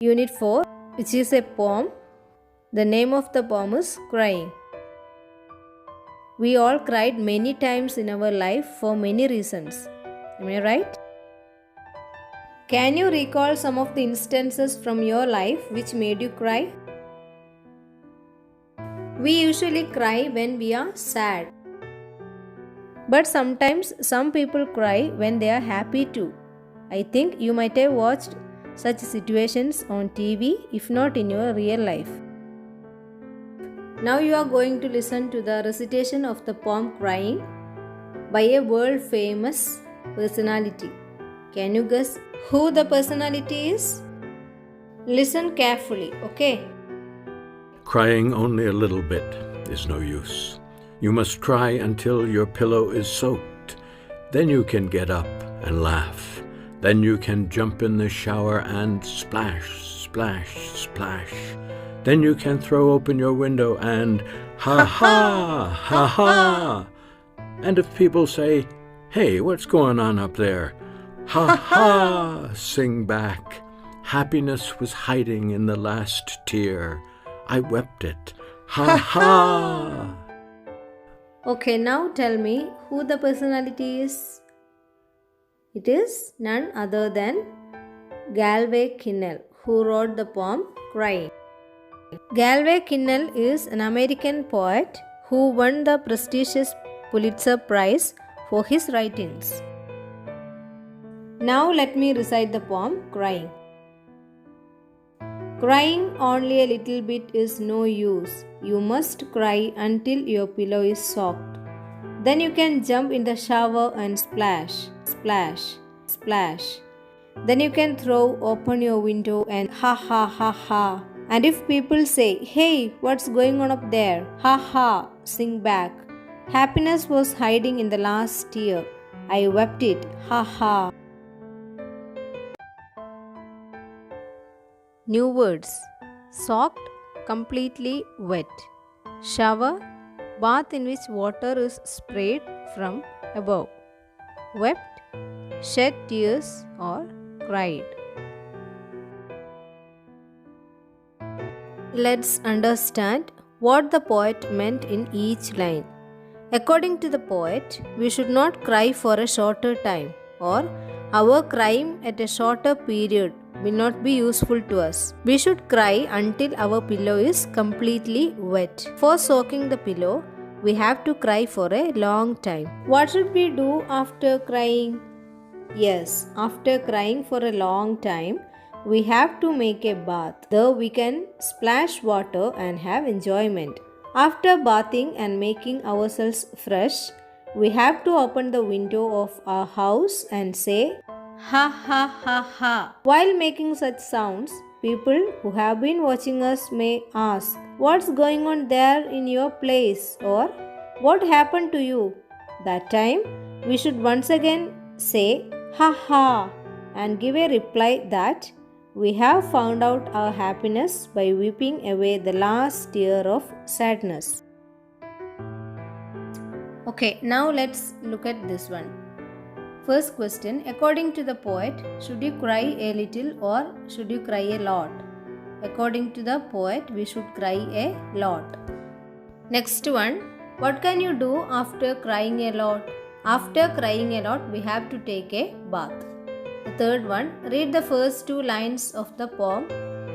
Unit 4, which is a poem. The name of the poem is Crying. We all cried many times in our life for many reasons. Am I right? Can you recall some of the instances from your life which made you cry? We usually cry when we are sad. But sometimes some people cry when they are happy too. I think you might have watched such situations on TV, if not in your real life. Now you are going to listen to the recitation of the poem Crying by a world famous personality. Can you guess who the personality is? Listen carefully, okay? Crying only a little bit is no use. You must cry until your pillow is soaked. Then you can get up and laugh. Then you can jump in the shower and splash, splash, splash. Then you can throw open your window and ha ha, ha ha. And if people say, "Hey, what's going on up there?" Ha ha, sing back. Happiness was hiding in the last tear. I wept it. Ha ha. Okay, now tell me who the personality is. It is none other than Galway Kinnell, who wrote the poem Crying. Galway Kinnell is an American poet who won the prestigious Pulitzer Prize for his writings. Now let me recite the poem Crying. Crying only a little bit is no use. You must cry until your pillow is soaked. Then you can jump in the shower and splash, splash, splash. Then you can throw open your window and ha ha ha ha. And if people say, "Hey, what's going on up there?" Ha ha, sing back. Happiness was hiding in the last tear. I wept it, ha ha. New words: soaked, completely wet. Shower, bath in which water is sprayed from above. Wept, shed tears or cried. Let's understand what the poet meant in each line. According to the poet, we should not cry for a shorter time, or our crying at a shorter period will not be useful to us. We should cry until our pillow is completely wet. For soaking the pillow, we have to cry for a long time. What should we do after crying? Yes, after crying for a long time, we have to make a bath. Though we can splash water and have enjoyment. After bathing and making ourselves fresh, we have to open the window of our house and say, ha ha ha ha. While making such sounds, people who have been watching us may ask, "What's going on there in your place?" or "What happened to you?" That time, we should once again say, ha ha, and give a reply that we have found out our happiness by weeping away the last tear of sadness. Okay, now let's look at this one. First question: according to the poet, should you cry a little or should you cry a lot? According to the poet, we should cry a lot. Next one: what can you do after crying a lot? After crying a lot, we have to take a bath. The third one: read the first two lines of the poem.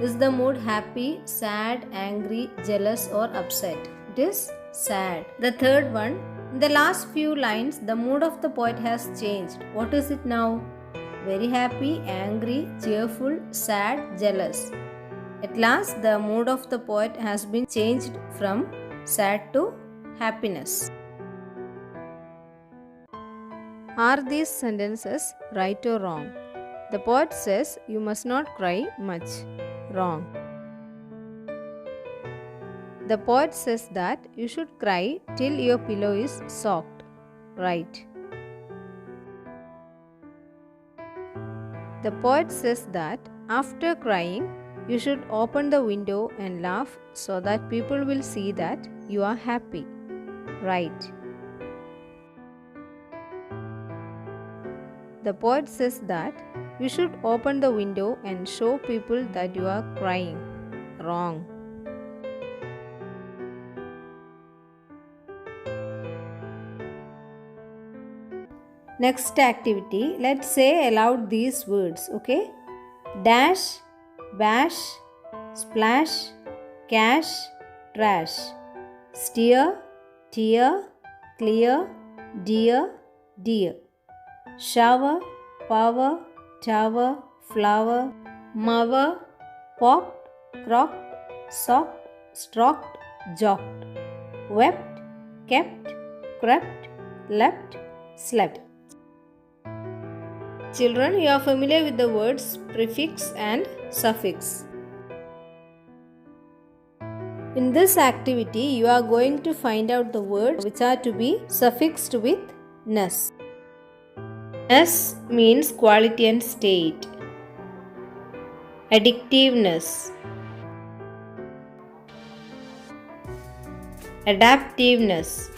Is the mood happy, sad, angry, jealous, or upset? It is sad. The third one: in the last few lines, the mood of the poet has changed. What is it now? Very happy, angry, cheerful, sad, jealous. At last, the mood of the poet has been changed from sad to happiness. Are these sentences right or wrong? The poet says you must not cry much. Wrong. The poet says that you should cry till your pillow is soaked. Right. The poet says that after crying, you should open the window and laugh so that people will see that you are happy. Right. The poet says that You should open the window and show people that you are crying. Wrong. Next activity, let's say aloud these words, okay? Dash, bash, splash, cash, trash. Steer, tear, clear, dear, dear. Shower, power, tower, flower, mower, popped, crocked, socked, strocked, jocked. Wept, kept, crept, leapt, slept. Children, you are familiar with the words prefix and suffix. In this activity, you are going to find out the words which are to be suffixed with ness. Ness means quality and state. Addictiveness, adaptiveness,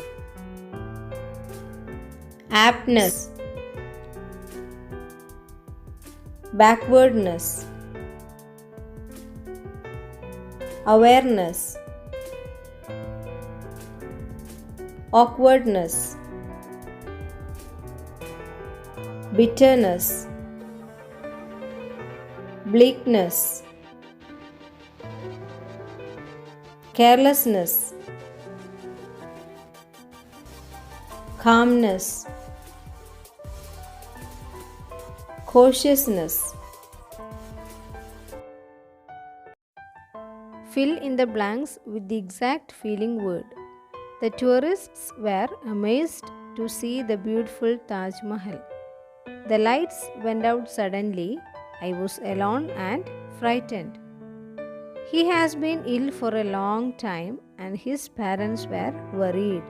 aptness, backwardness, awareness, awkwardness, bitterness, bleakness, carelessness, calmness, cautiousness. Fill in the blanks with the exact feeling word. The tourists were amazed to see the beautiful Taj Mahal. The lights went out suddenly. I was alone and frightened. He has been ill for a long time and his parents were worried.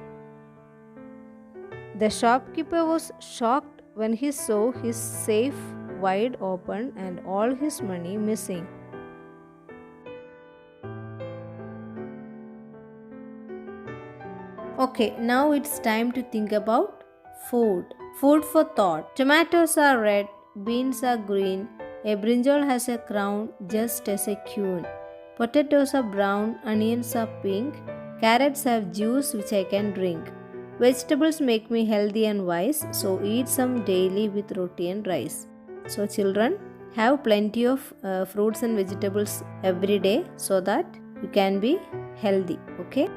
The shopkeeper was shocked when he saw his safe wide open and all his money missing. Okay, now it's time to think about food. Food for thought. Tomatoes are red, beans are green, a brinjal has a crown just as a queen. Potatoes are brown, onions are pink, carrots have juice which I can drink. Vegetables make me healthy and wise, so eat some daily with roti and rice. So children, have plenty of fruits and vegetables every day so that you can be healthy, okay?